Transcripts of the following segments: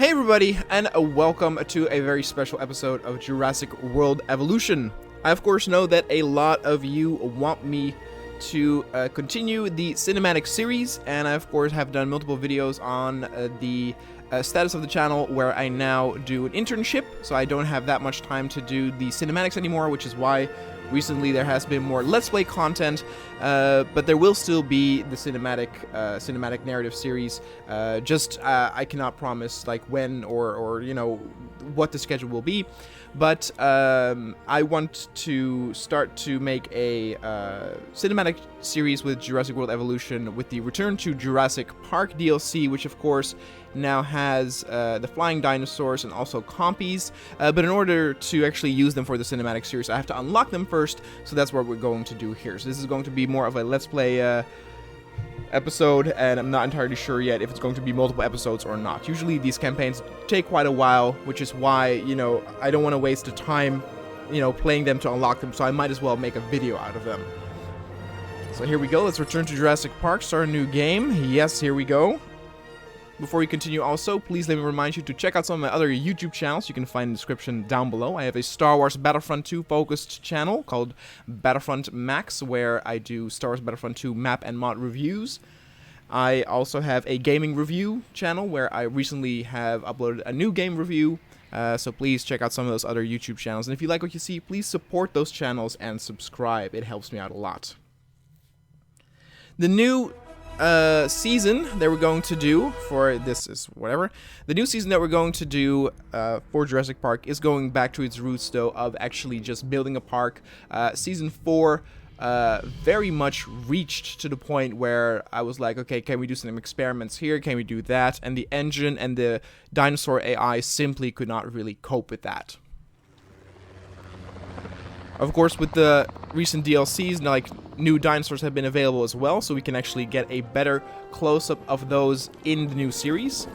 Hey everybody, and welcome to a very special episode of Jurassic World Evolution. I of course know that a lot of you want me to continue the cinematic series, and I of course have done multiple videos on the status of the channel where I now do an internship, so I don't have that much time to do the cinematics anymore, which is why recently there has been more Let's Play content, but there will still be the cinematic narrative series. I cannot promise like when or you know what the schedule will be, but I want to start to make a cinematic series with Jurassic World Evolution with the Return to Jurassic Park DLC, which of course now has the flying dinosaurs and also compies, but in order to actually use them for the cinematic series, I have to unlock them first, so that's what we're going to do here. So this is going to be more of a Let's Play episode, and I'm not entirely sure yet if it's going to be multiple episodes or not. Usually these campaigns take quite a while, which is why, you know, I don't want to waste the time, you know, playing them to unlock them, so I might as well make a video out of them. So here we go, let's return to Jurassic Park, start a new game. Yes, here we go. Before we continue also, please let me remind you to check out some of my other YouTube channels you can find in the description down below. I have a Star Wars Battlefront 2 focused channel called Battlefront Max, where I do Star Wars Battlefront 2 map and mod reviews. I also have a gaming review channel where I recently have uploaded a new game review, so please check out some of those other YouTube channels. And if you like what you see, please support those channels and subscribe. It helps me out a lot. The new season that we're going to do for this is whatever. The new season that we're going to do for Jurassic Park is going back to its roots, though, of actually just building a park. Season 4 very much reached to the point where I was like, okay, can we do some experiments here? Can we do that? And the engine and the dinosaur AI simply could not really cope with that. Of course, with the recent DLCs, like, new dinosaurs have been available as well, so we can actually get a better close-up of those in the new series.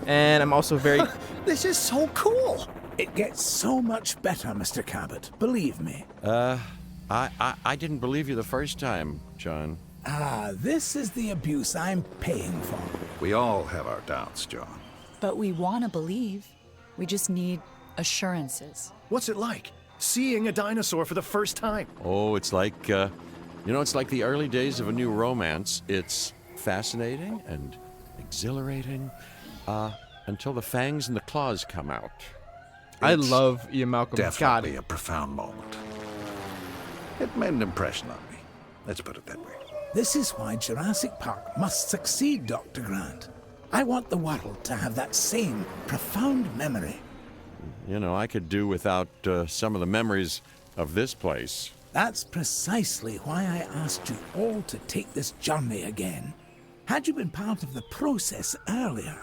And I'm also very... This is so cool! It gets so much better, Mr. Cabot, believe me. I didn't believe you the first time, John. This is the abuse I'm paying for. We all have our doubts, John. But we want to believe. We just need assurances. What's it like, seeing a dinosaur for the first time? Oh, it's like, it's like the early days of a new romance. It's fascinating and exhilarating, until the fangs and the claws come out. I love Ian Malcolm. Definitely a profound moment. It made an impression on me. Let's put it that way. This is why Jurassic Park must succeed, Dr. Grant. I want the world to have that same profound memory. You know, I could do without some of the memories of this place. That's precisely why I asked you all to take this journey again. Had you been part of the process earlier,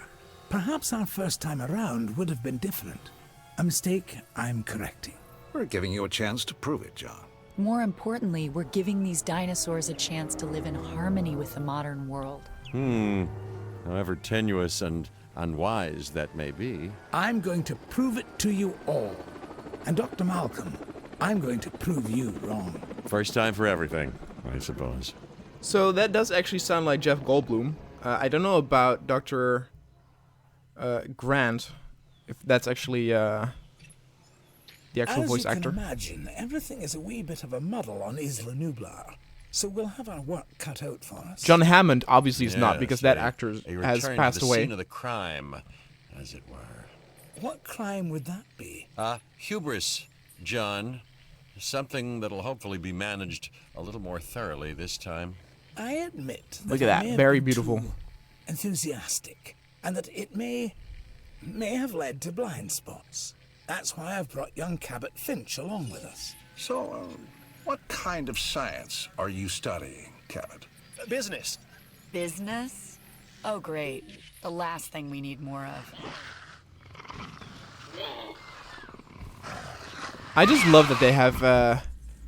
perhaps our first time around would have been different. A mistake I'm correcting. We're giving you a chance to prove it, John. More importantly, we're giving these dinosaurs a chance to live in harmony with the modern world. However tenuous and unwise that may be. I'm going to prove it to you all. And Dr. Malcolm, I'm going to prove you wrong. First time for everything, I suppose. So that does actually sound like Jeff Goldblum. I don't know about Dr. Grant, if that's actually the actual voice actor. As you can imagine, everything is a wee bit of a muddle on Isla Nublar, so we'll have our work cut out for us. John Hammond obviously is not, Yes, because that actor has passed to the away. Scene of the crime, as it were. What crime would that be? Hubris, John. Something that'll hopefully be managed a little more thoroughly this time. I admit that Look at that, I may have very been beautiful. too enthusiastic, and that it may have led to blind spots. That's why I've brought young Cabot Finch along with us. So, what kind of science are you studying, Cabot? Business. Business? Oh, great. The last thing we need more of. I just love that they have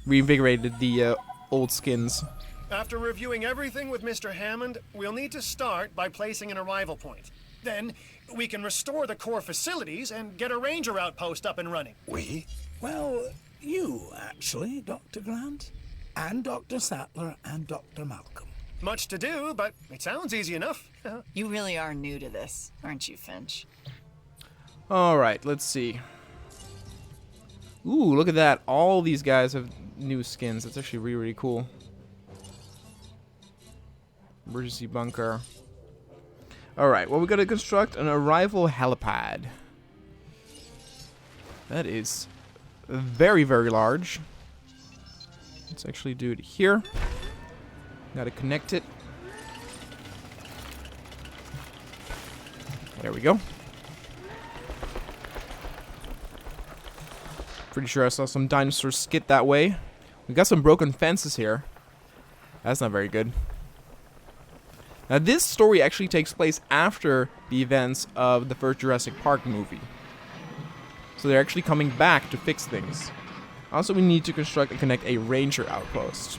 reinvigorated the old skins. After reviewing everything with Mr. Hammond, we'll need to start by placing an arrival point. Then, we can restore the core facilities and get a ranger outpost up and running. We? Well, you, actually, Dr. Grant, and Dr. Sattler, and Dr. Malcolm. Much to do, but it sounds easy enough. You really are new to this, aren't you, Finch? Alright, let's see. Ooh, look at that. All these guys have new skins. That's actually really, really cool. Emergency bunker. Alright, well, we gotta construct an arrival helipad. That is very, very large. Let's actually do it here. Gotta connect it. There we go. Pretty sure I saw some dinosaurs skid that way. We got some broken fences here. That's not very good. Now this story actually takes place after the events of the first Jurassic Park movie. So they're actually coming back to fix things. Also, we need to construct and connect a ranger outpost.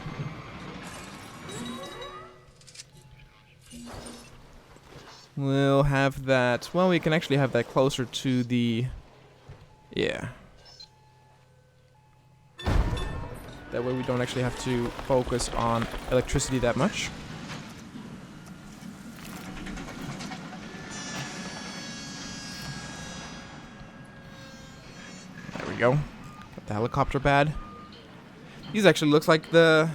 We'll have that... Well, we can actually have that closer to the... Yeah. That way we don't actually have to focus on electricity that much. There we go. Got the helicopter pad. These actually looks like the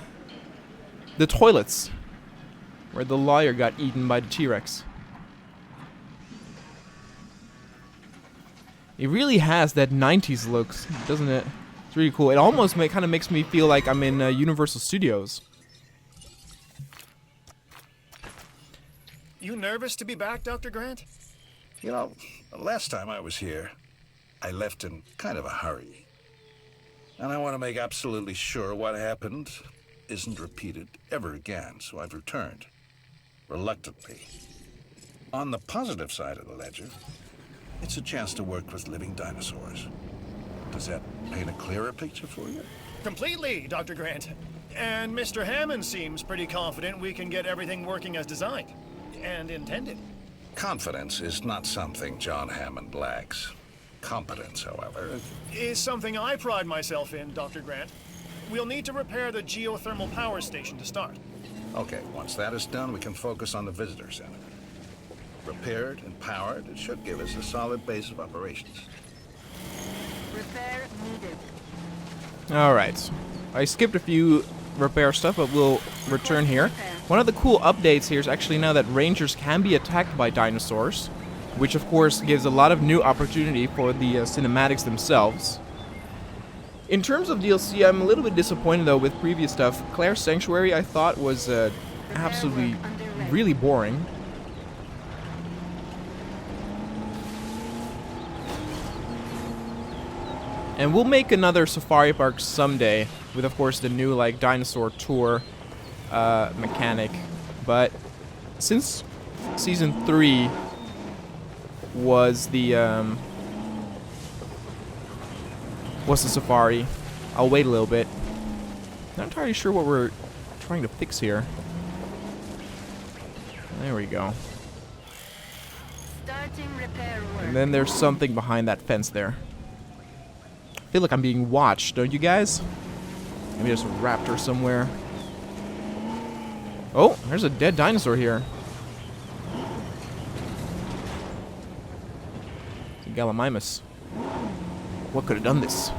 toilets where the lawyer got eaten by the T-Rex. It really has that 90s looks, doesn't it? It's really cool. It almost kind of makes me feel like I'm in Universal Studios. You nervous to be back, Dr. Grant? You know, last time I was here, I left in kind of a hurry. And I want to make absolutely sure what happened isn't repeated ever again, so I've returned. Reluctantly. On the positive side of the ledger, it's a chance to work with living dinosaurs. Does that paint a clearer picture for you? Completely, Dr. Grant. And Mr. Hammond seems pretty confident we can get everything working as designed and intended. Confidence is not something John Hammond lacks. Competence, however, Is something I pride myself in, Dr. Grant. We'll need to repair the geothermal power station to start. Okay, once that is done, we can focus on the visitor center. Repaired and powered, it should give us a solid base of operations. Repair needed. Alright. I skipped a few repair stuff, but we'll return here. One of the cool updates here is actually now that rangers can be attacked by dinosaurs, which of course gives a lot of new opportunity for the cinematics themselves. In terms of DLC, I'm a little bit disappointed though with previous stuff. Claire's Sanctuary I thought was absolutely really boring. And we'll make another safari park someday with, of course, the new like dinosaur tour mechanic. But since season 3 was the safari, I'll wait a little bit. Not entirely sure what we're trying to fix here. There we go. Starting repair work. And then there's something behind that fence there. I feel like I'm being watched, don't you guys? Maybe there's a raptor somewhere. Oh, there's a dead dinosaur here. It's a Gallimimus. What could have done this?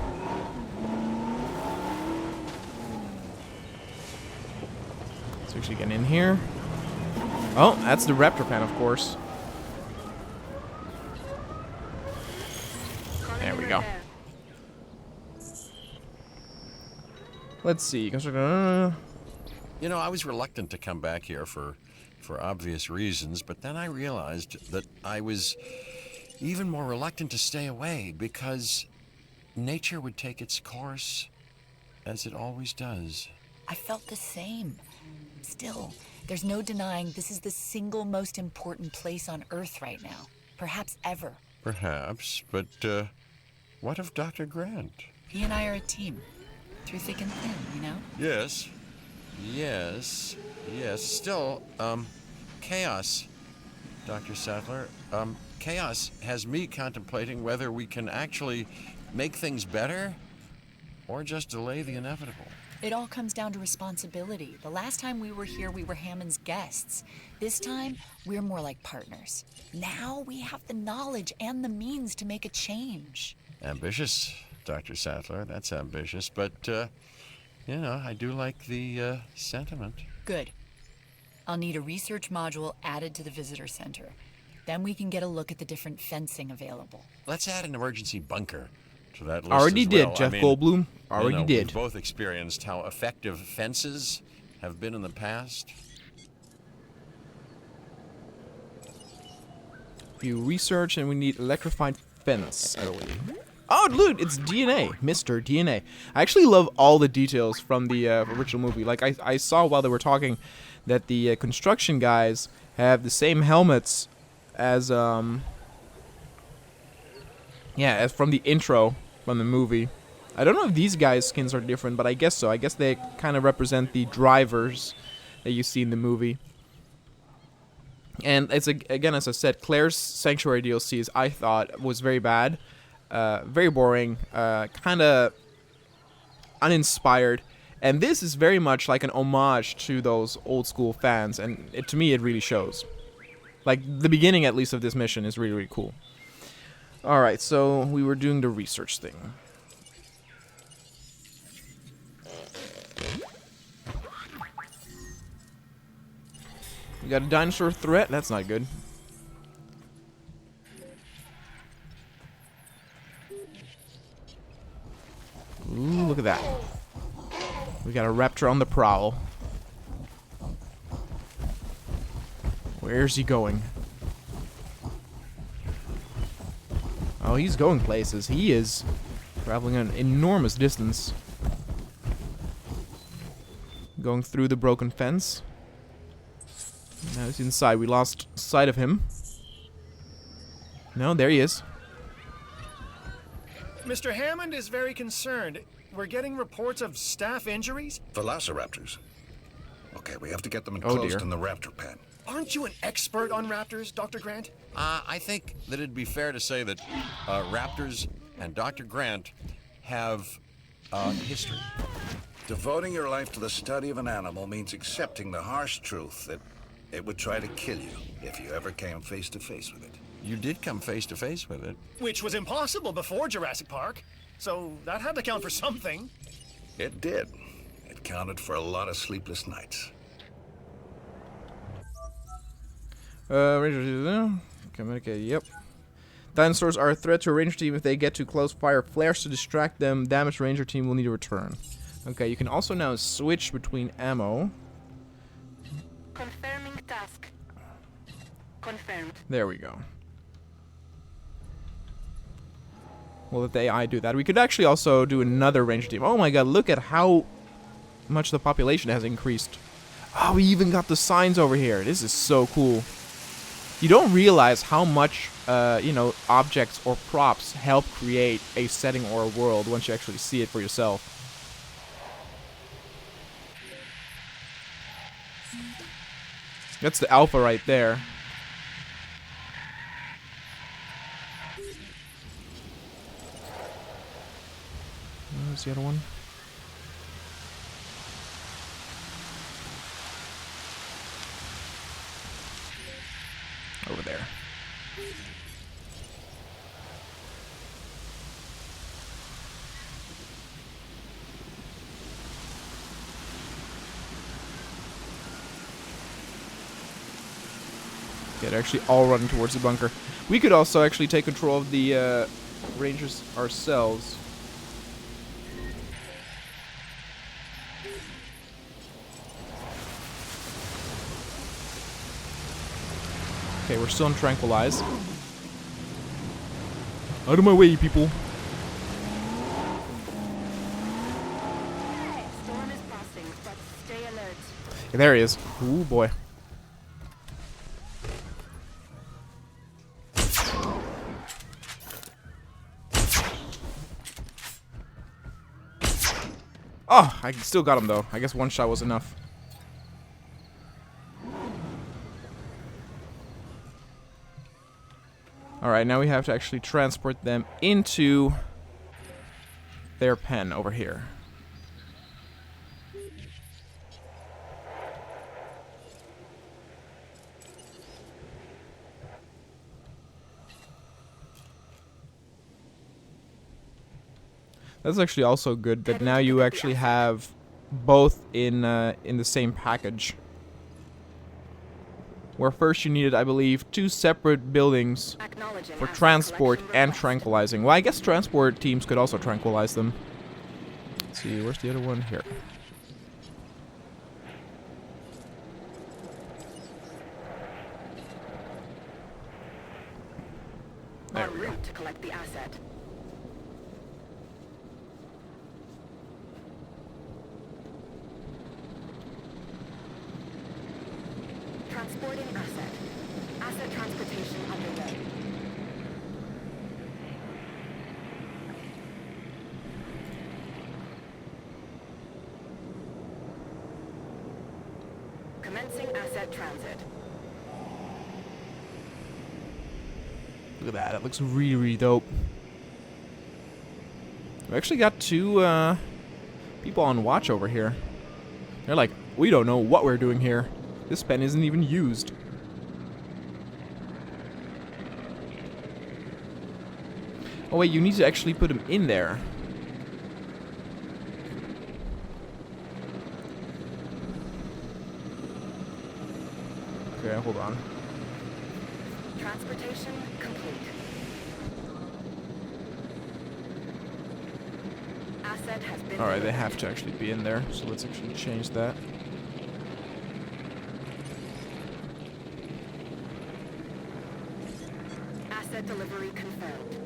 Let's actually get in here. Oh, that's the raptor pan, of course. There we go. Let's see. You know, I was reluctant to come back here for obvious reasons, but then I realized that I was even more reluctant to stay away because nature would take its course as it always does. I felt the same. Still, there's no denying this is the single most important place on Earth right now. Perhaps ever. Perhaps, but what of Dr. Grant? He and I are a team. Through thick and thin, you know? Yes. Still, chaos, Dr. Sattler. Chaos has me contemplating whether we can actually make things better or just delay the inevitable. It all comes down to responsibility. The last time we were here, we were Hammond's guests. This time, we're more like partners. Now we have the knowledge and the means to make a change. Ambitious, Dr. Sattler. That's ambitious, but, I do like the sentiment. Good. I'll need a research module added to the visitor center. Then we can get a look at the different fencing available. Let's add an emergency bunker to that list Already as did, well. Jeff Goldblum. Already did. We've both experienced how effective fences have been in the past. You research, and we need electrified fence, I believe. Oh, look, it's DNA, Mr. DNA. I actually love all the details from the original movie. Like, I saw while they were talking that the construction guys have the same helmets as, as from the intro from the movie. I don't know if these guys' skins are different, but I guess so. I guess they kind of represent the drivers that you see in the movie. And it's, again, as I said, Claire's Sanctuary DLCs, I thought, was very bad. Very boring, kind of uninspired. And this is very much like an homage to those old school fans, and to me it really shows. Like, the beginning, at least, of this mission is really, really cool. Alright, so we were doing the research thing. We got a dinosaur threat? That's not good. Ooh, look at that. We got a raptor on the prowl. Where's he going? Oh, he's going places. He is traveling an enormous distance. Going through the broken fence. Now he's inside. We lost sight of him. No, there he is. Mr. Hammond is very concerned. We're getting reports of staff injuries. Velociraptors. Okay, we have to get them Oh, enclosed dear. in the raptor pen. Aren't you an expert on raptors, Dr. Grant? I think that it'd be fair to say that Raptors and Dr. Grant have history. Devoting your life to the study of an animal means accepting the harsh truth that it would try to kill you if you ever came face to face with it. You did come face to face with it. Which was impossible before Jurassic Park. So that had to count for something. It did. It counted for a lot of sleepless nights. Ranger, communicate, yep. Dinosaurs are a threat to a ranger team if they get too close. Fire flares to distract them. Damaged ranger team will need to return. Okay, you can also now switch between ammo. Confirming task. Confirmed. There we go. We'll let the AI do that. We could actually also do another ranger team. Oh my god, look at how much the population has increased. Oh, we even got the signs over here. This is so cool. You don't realize how much, objects or props help create a setting or a world once you actually see it for yourself. That's the alpha right there. Where's the other one? Over there. Yeah, they're actually all running towards the bunker. We could also actually take control of the Rangers ourselves. Okay, we're still on Tranquilize. Out of my way, people. Storm is passing, but stay alert. There he is. Ooh, boy. Oh, I still got him, though. I guess one shot was enough. Alright, now we have to actually transport them into their pen over here. That's actually also good that now you actually have both in the same package. Where first you needed, I believe, 2 separate buildings for transport and tranquilizing. Well, I guess transport teams could also tranquilize them. Let's see, where's the other one? Here. En route to collect the asset. Transporting asset. Asset transportation underway. Commencing asset transit. Look at that. It looks really, really dope. We actually got 2 people on watch over here. They're like, we don't know what we're doing here. This pen isn't even used. Oh wait, you need to actually put them in there. Okay, hold on. Transportation complete. Asset has been Alright, they have to actually be in there, so let's actually change that. Asset delivery confirmed.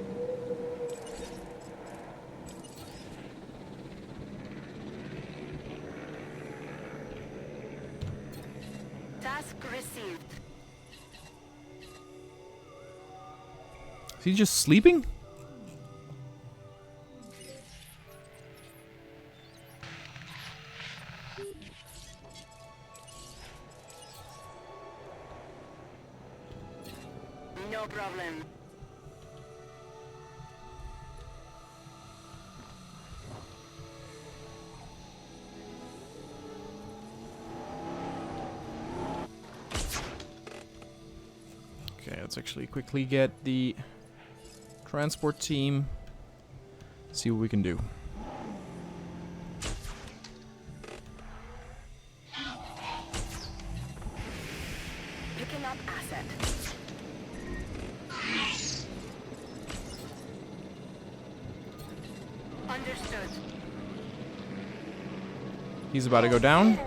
Task received. Is he just sleeping? No problem. Okay, let's actually quickly get the transport team. See what we can do. Picking up asset. Understood. He's about to go down.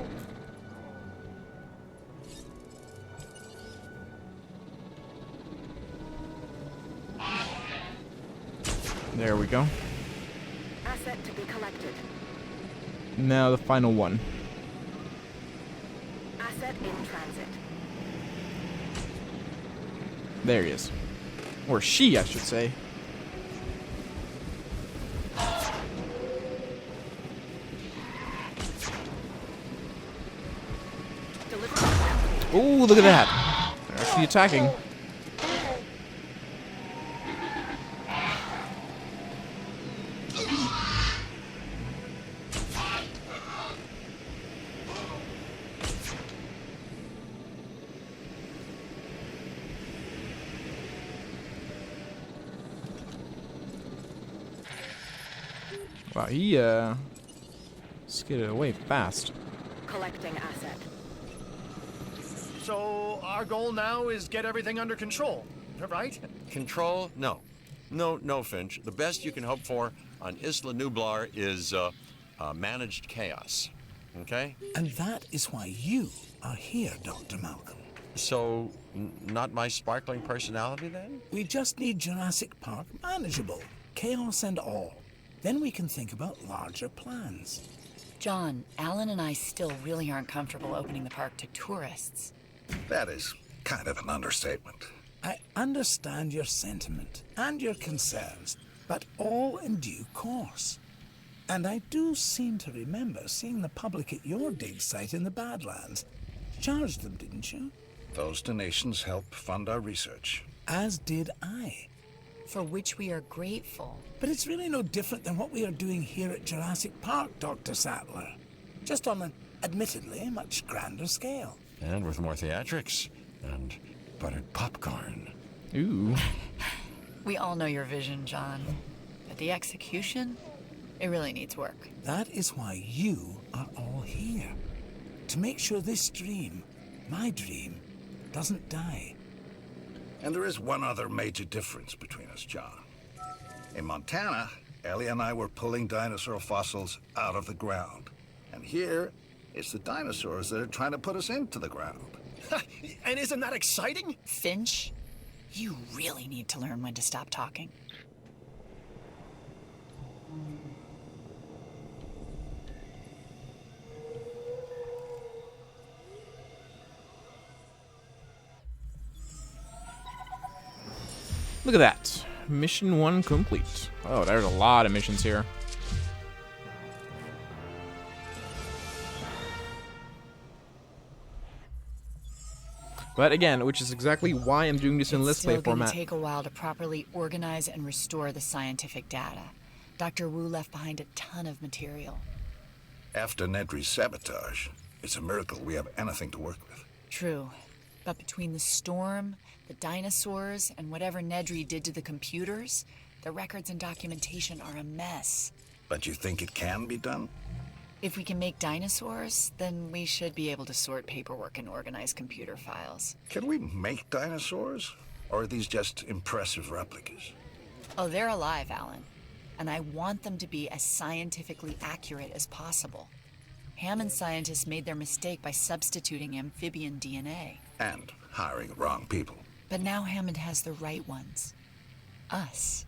There we go. Asset to be collected. Now the final one. Asset in transit. There he is. Or she, I should say. Ooh, look at that. They're actually attacking. Wow, he skidded away fast. Collecting asset. So our goal now is get everything under control, right? Control? No. No, Finch. The best you can hope for on Isla Nublar is managed chaos. Okay? And that is why you are here, Dr. Malcolm. So, not my sparkling personality then? We just need Jurassic Park manageable, chaos and all. Then we can think about larger plans. John, Alan and I still really aren't comfortable opening the park to tourists. That is kind of an understatement. I understand your sentiment and your concerns, but all in due course. And I do seem to remember seeing the public at your dig site in the Badlands. Charged them, didn't you? Those donations help fund our research. As did I. For which we are grateful. But it's really no different than what we are doing here at Jurassic Park, Dr. Sattler. Just on an admittedly much grander scale. And with more theatrics. And buttered popcorn. Ooh. We all know your vision, John. But the execution? It really needs work. That is why you are all here. To make sure this dream, my dream, doesn't die. And there is one other major difference between us, John. In Montana, Ellie and I were pulling dinosaur fossils out of the ground. And here, it's the dinosaurs that are trying to put us into the ground. And isn't that exciting? Finch, you really need to learn when to stop talking. Look at that. Mission 1 complete. Oh, there's a lot of missions here. But again, which is exactly why I'm doing this in Let's Play It's still format. going to take a while to properly organize and restore the scientific data. Dr. Wu left behind a ton of material. After Nedry's sabotage, it's a miracle we have anything to work with. True. But between the storm, the dinosaurs, and whatever Nedry did to the computers, the records and documentation are a mess. But you think it can be done? If we can make dinosaurs, then we should be able to sort paperwork and organize computer files. Can we make dinosaurs? Or are these just impressive replicas? Oh, they're alive, Alan. And I want them to be as scientifically accurate as possible. Hammond scientists made their mistake by substituting amphibian DNA. And hiring the wrong people. But now Hammond has the right ones. Us.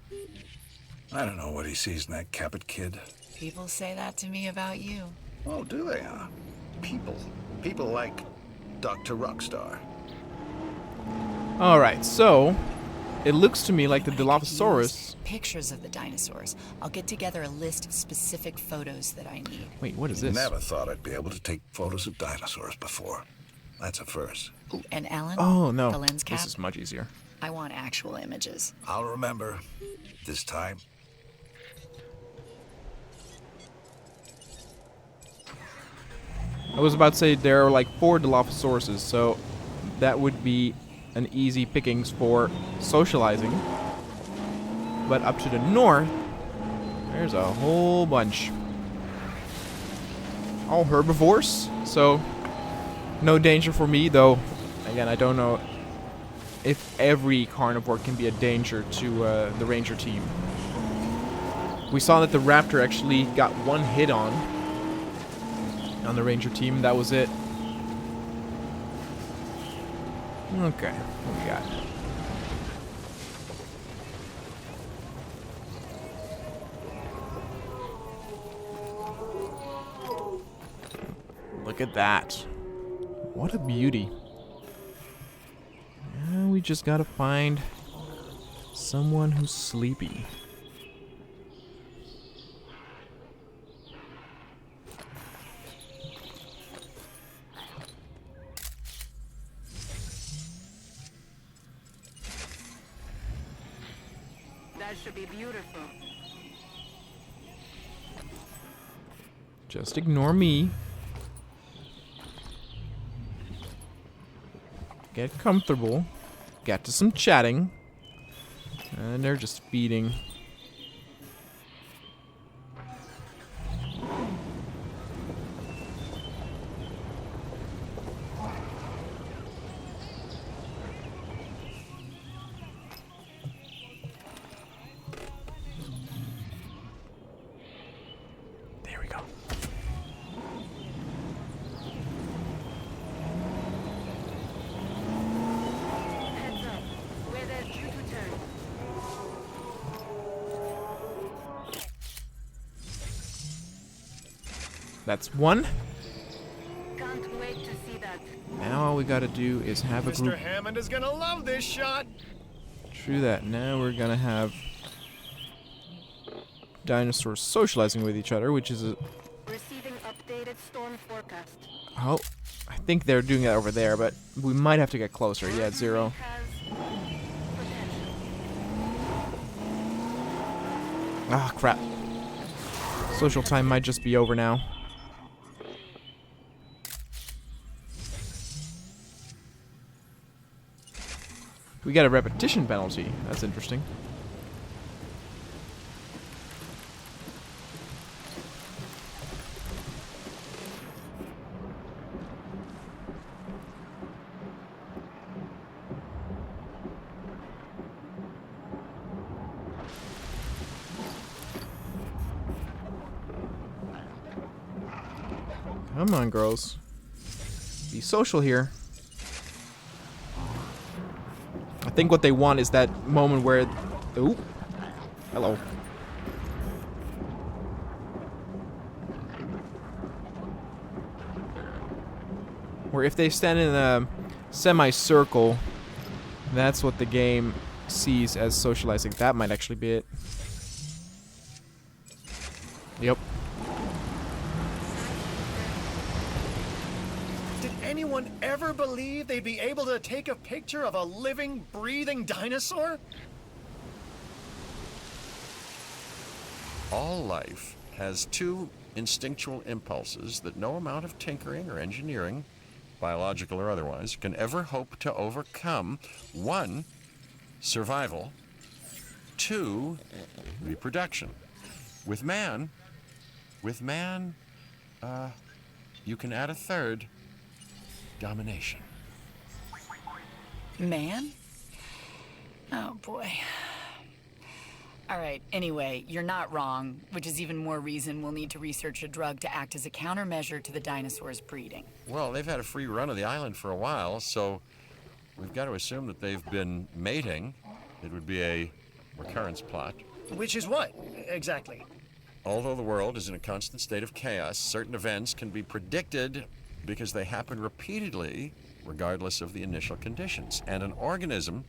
I don't know what he sees in that Cabot kid. People say that to me about you. Oh, do they, huh? People. People like Dr. Rockstar. Alright, so it looks to me like the I could Dilophosaurus. use pictures of the dinosaurs. I'll get together a list of specific photos that I need. Wait, what is this? Never thought I'd be able to take photos of dinosaurs before. That's a first. Ooh, and Alan, Oh no, the lens cap. this is much easier. I want actual images. I'll remember. This time. I was about to say there are like 4 Dilophosauruses, so that would be an easy pickings for socializing. But up to the north, there's a whole bunch. All herbivores, so no danger for me, though. Again, I don't know if every carnivore can be a danger to the ranger team. We saw that the raptor actually got one hit on the ranger team. That was it. Okay, what we got? Look at that. What a beauty. Now we just gotta find someone who's sleepy. That should be beautiful. Just ignore me. Get comfortable. Get to some chatting. And they're just feeding. There we go. Heads up. Where they're due to turn. That's one. Can't wait to see that. Now all we gotta do is have a Mr. group. Hammond is gonna love this shot. True that. Now we're gonna have dinosaurs socializing with each other, which is a. Receiving updated storm forecast. Oh, I think they're doing that over there, but we might have to get closer. Yeah, 0. Has potential. Ah, crap. Social time might just be over now. We got a repetition penalty. That's interesting. Come on, girls. Be social here. I think what they want is that moment where... Ooh. Hello. Where if they stand in a semicircle, that's what the game sees as socializing. That might actually be it. Yep. Did anyone ever believe they'd be able to take a picture of a living, breathing dinosaur? All life has two instinctual impulses that no amount of tinkering or engineering, biological or otherwise, can ever hope to overcome. One, survival. Two, reproduction. With man, you can add a third, domination. Man? Oh, boy. All right, anyway, you're not wrong, which is even more reason we'll need to research a drug to act as a countermeasure to the dinosaurs' breeding. Well, they've had a free run of the island for a while, so we've got to assume that they've been mating. It would be a recurrence plot. Which is what, exactly? Although the world is in a constant state of chaos, certain events can be predicted because they happen repeatedly, regardless of the initial conditions. And an organism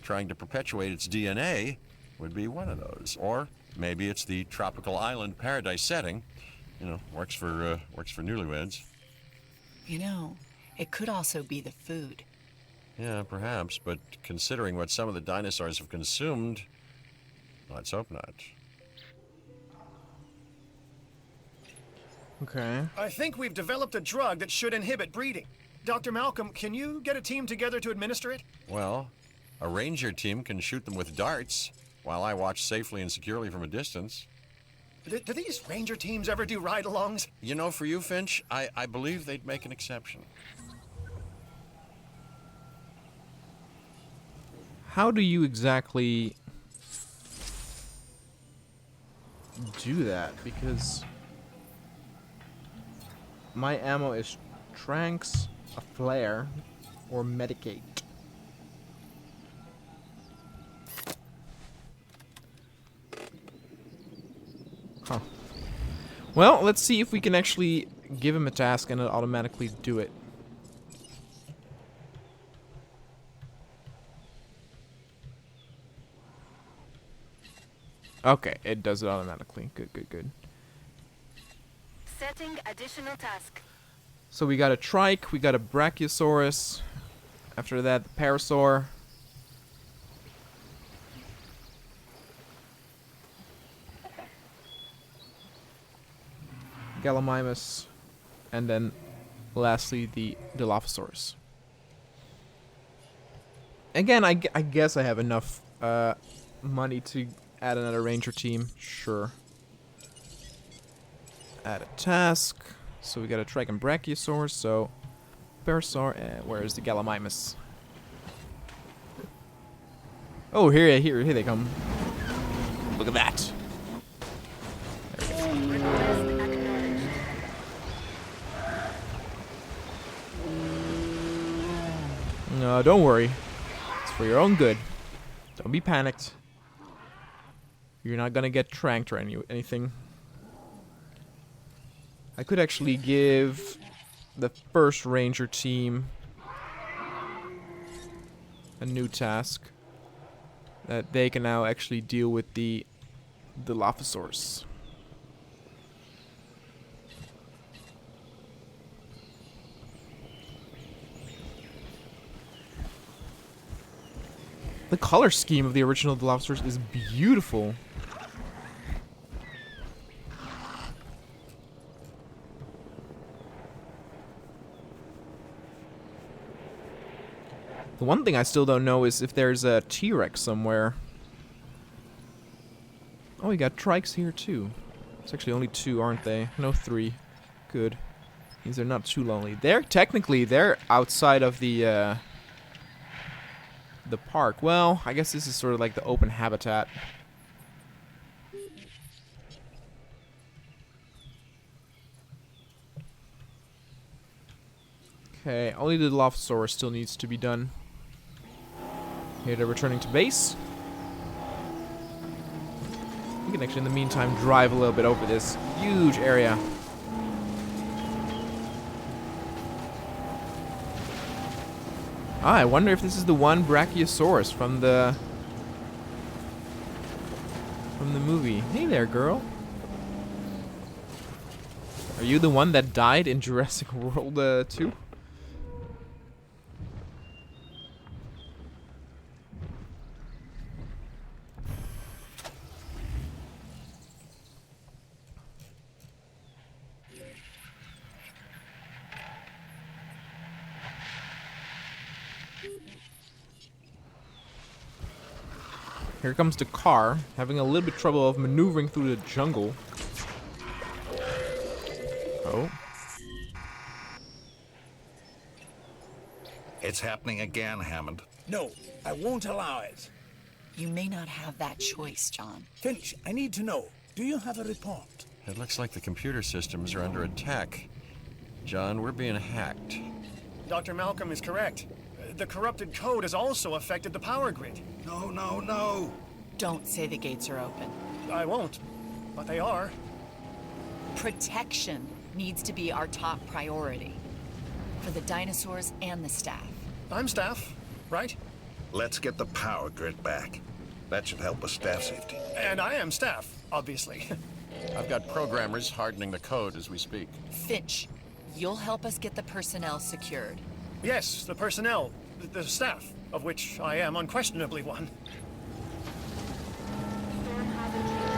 trying to perpetuate its DNA would be one of those. Or maybe it's the tropical island paradise setting. You know, works for newlyweds. You know, it could also be the food. Yeah, perhaps, but considering what some of the dinosaurs have consumed, let's hope not. Okay. I think we've developed a drug that should inhibit breeding. Dr. Malcolm, can you get a team together to administer it? Well, a ranger team can shoot them with darts, while I watch safely and securely from a distance. Do these ranger teams ever do ride-alongs? You know, for you, Finch, I believe they'd make an exception. How do you exactly do that? Because my ammo is tranks, a flare, or medicate. Huh. Well, let's see if we can actually give him a task and it'll automatically do it. Okay, it does it automatically. Good, good, good. Setting additional task. So we got a trike, we got a brachiosaurus. After that, the parasaur. Gallimimus. And then lastly, the Dilophosaurus. Again, I guess I have enough money to add another ranger team. Sure. Add a task. So we got a trike and brachiosaur. So parasaur. And where is the Gallimimus? Oh, here they come. Look at that. There we go. Request acknowledged. No, don't worry. It's for your own good. Don't be panicked. You're not gonna get tranked or anything. I could actually give the first ranger team a new task that they can now actually deal with the Dilophosaurus. The color scheme of the original Dilophosaurus is beautiful. The one thing I still don't know is if there's a T-Rex somewhere. Oh, we got trikes here too. It's actually only 2, aren't they? No, 3. Good. Means they're not too lonely. They're outside of the park. Well, I guess this is sort of like the open habitat. Okay, only the Dilophosaurus still needs to be done. Here they're returning to base. We can actually, in the meantime, drive a little bit over this huge area. I wonder if this is the one Brachiosaurus from the movie. Hey there, girl. Are you the one that died in Jurassic World 2? Here comes the car, having a little bit trouble of maneuvering through the jungle. Oh. It's happening again, Hammond. No, I won't allow it. You may not have that choice, John. Finch, I need to know. Do you have a report? It looks like the computer systems are under attack. John, we're being hacked. Dr. Malcolm is correct. The corrupted code has also affected the power grid. No, no, no. Don't say the gates are open. I won't, but they are. Protection needs to be our top priority. For the dinosaurs and the staff. I'm staff, right? Let's get the power grid back. That should help with staff safety. And I am staff, obviously. I've got programmers hardening the code as we speak. Finch, you'll help us get the personnel secured. Yes, the personnel, the staff, of which I am unquestionably one. Storm hazard change.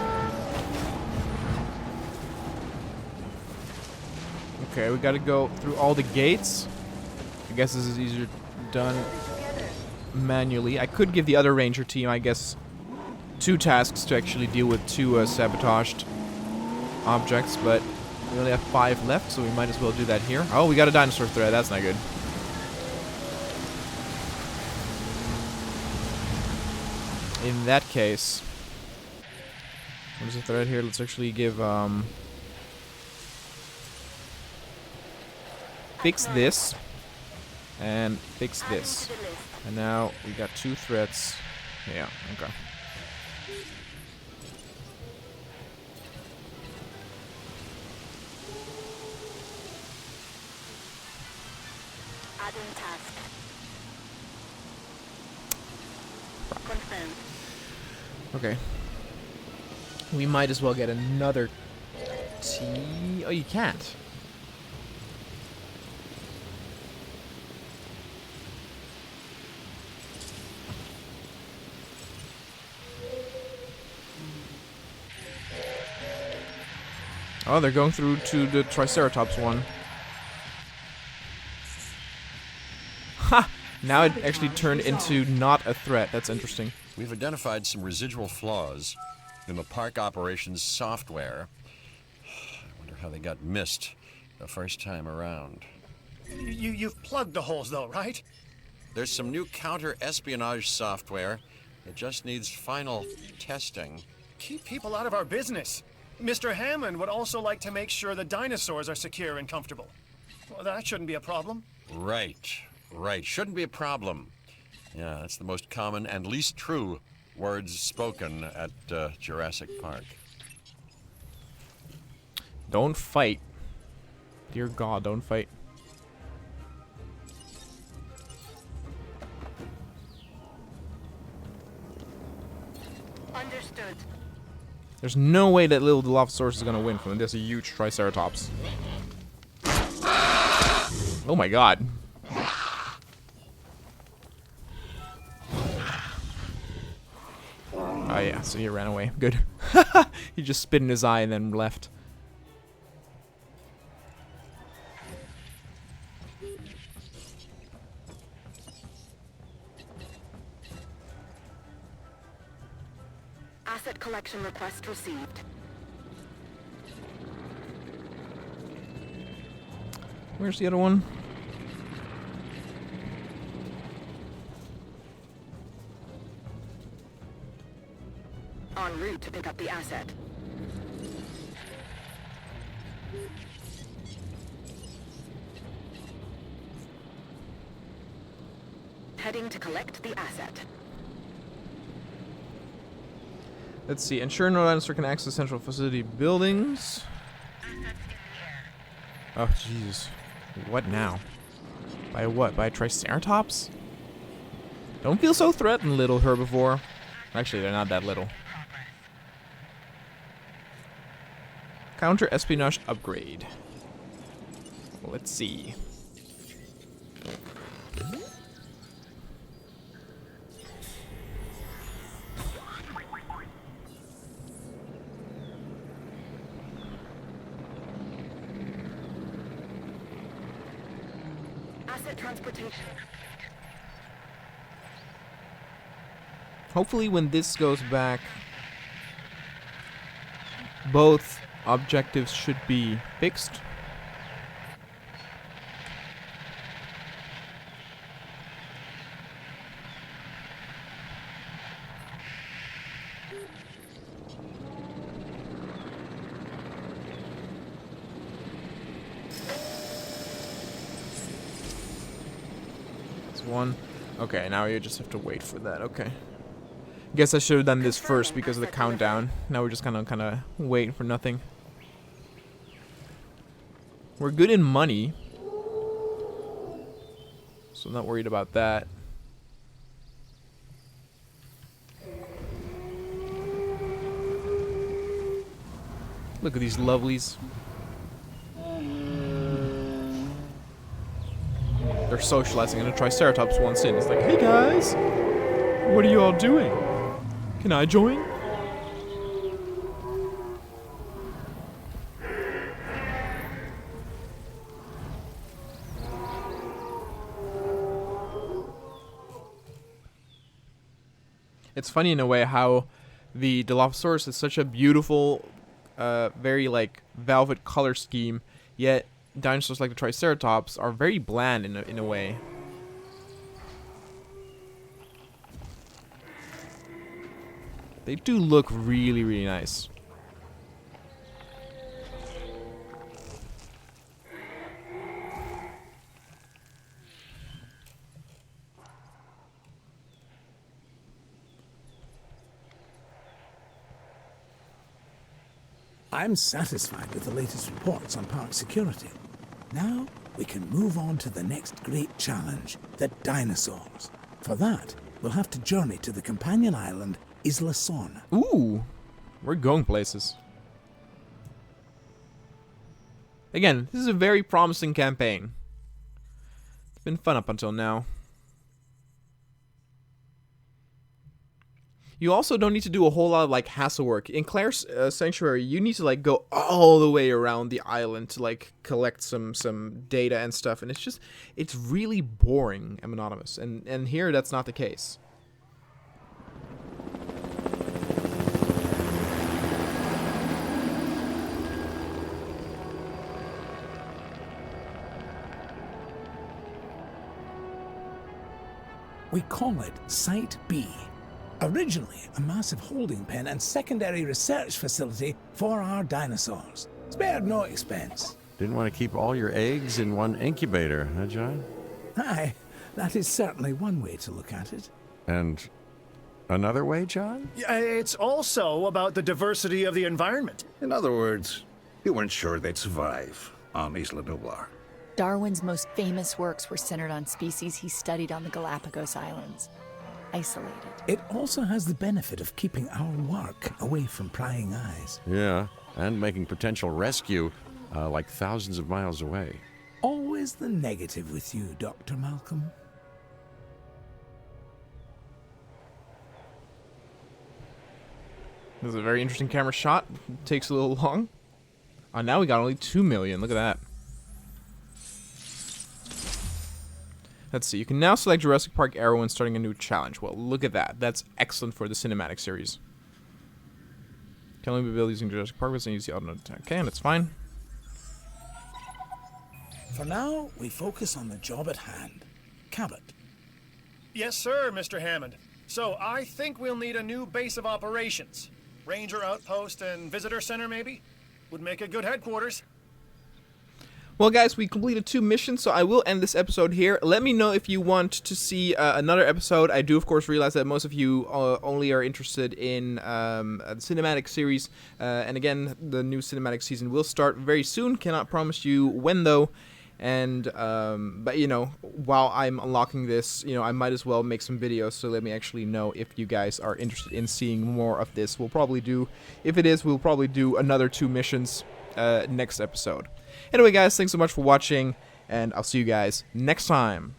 Okay, we gotta go through all the gates. I guess this is easier done manually. I could give the other ranger team, I guess, 2 tasks to actually deal with 2 sabotaged objects, but we only have 5 left, so we might as well do that here. Oh, we got a dinosaur thread. That's not good. In that case, what is the thread here? Let's actually give fix this and fix this. And now we got 2 threads. Yeah, okay. Adding task. Confirmed. Okay. We might as well get another T. Oh, you can't. Oh, they're going through to the Triceratops one. Ha! Now it actually turned into not a threat. That's interesting. We've identified some residual flaws in the park operations software. I wonder how they got missed the first time around. You've plugged the holes, though, right? There's some new counter-espionage software. It just needs final testing. Keep people out of our business. Mr. Hammond would also like to make sure the dinosaurs are secure and comfortable. Well, that shouldn't be a problem. Right, right. Shouldn't be a problem. Yeah, that's the most common and least true words spoken at Jurassic Park. Don't fight. Dear God, don't fight. Understood. There's no way that little Dilophosaurus is gonna win from this huge Triceratops. Oh my God. Oh yeah, so he ran away. Good. He just spit in his eye and then left. Asset collection request received. Where's the other one? En route to pick up the asset. heading to collect the asset. Let's see. Ensure no dinosaur can access central facility buildings. Oh, Jesus. What now? By what? By Triceratops? Don't feel so threatened, little herbivore. Actually, they're not that little. Counter espionage upgrade. Let's see. Asset transportation. Hopefully when this goes back, both objectives should be fixed. That's one. Okay, now you just have to wait for that. Okay. Guess I should have done this first because of the countdown. Now we're just kind of waiting for nothing. We're good in money, so I'm not worried about that. Look at these lovelies. They're socializing, and a Triceratops wants in. It's like, hey guys, what are you all doing? Can I join? It's funny in a way how the Dilophosaurus is such a beautiful, very like velvet color scheme, yet dinosaurs like the Triceratops are very bland in a way. They do look really, really nice. I'm satisfied with the latest reports on park security. Now we can move on to the next great challenge, the dinosaurs. For that, we'll have to journey to the companion island, Isla Sorna. Ooh, we're going places. Again, this is a very promising campaign. It's been fun up until now. You also don't need to do a whole lot of like hassle work. In Claire's Sanctuary, you need to like go all the way around the island to like collect some data and stuff, and it's really boring and monotonous. And here that's not the case. We call it Site B. Originally a massive holding pen and secondary research facility for our dinosaurs. Spared no expense. Didn't want to keep all your eggs in one incubator, huh, John? Aye, that is certainly one way to look at it. And another way, John? It's also about the diversity of the environment. In other words, you weren't sure they'd survive on Isla Nublar. Darwin's most famous works were centered on species he studied on the Galapagos Islands. Isolated. It also has the benefit of keeping our work away from prying eyes. Yeah, and making potential rescue like thousands of miles away. Always the negative with you, Dr. Malcolm. This is a very interesting camera shot. Takes a little long. Oh, now we got only 2 million. Look at that. Let's see. You can now select Jurassic Park Arrow when starting a new challenge. Well, look at that. That's excellent for the cinematic series. Can only be built using Jurassic Park, but use the auto attack. Okay, and that's fine. For now, we focus on the job at hand. Cabot. Yes, sir, Mr. Hammond. So I think we'll need a new base of operations. Ranger outpost and visitor center, maybe? Would make a good headquarters. Well, guys, we completed 2 missions, so I will end this episode here. Let me know if you want to see another episode. I do, of course, realize that most of you only are interested in the cinematic series. And again, the new cinematic season will start very soon. Cannot promise you when, though. And, but, you know, while I'm unlocking this, you know, I might as well make some videos, so let me actually know if you guys are interested in seeing more of this. We'll probably do, if it is, we'll probably do another 2 missions next episode. Anyway, guys, thanks so much for watching, and I'll see you guys next time.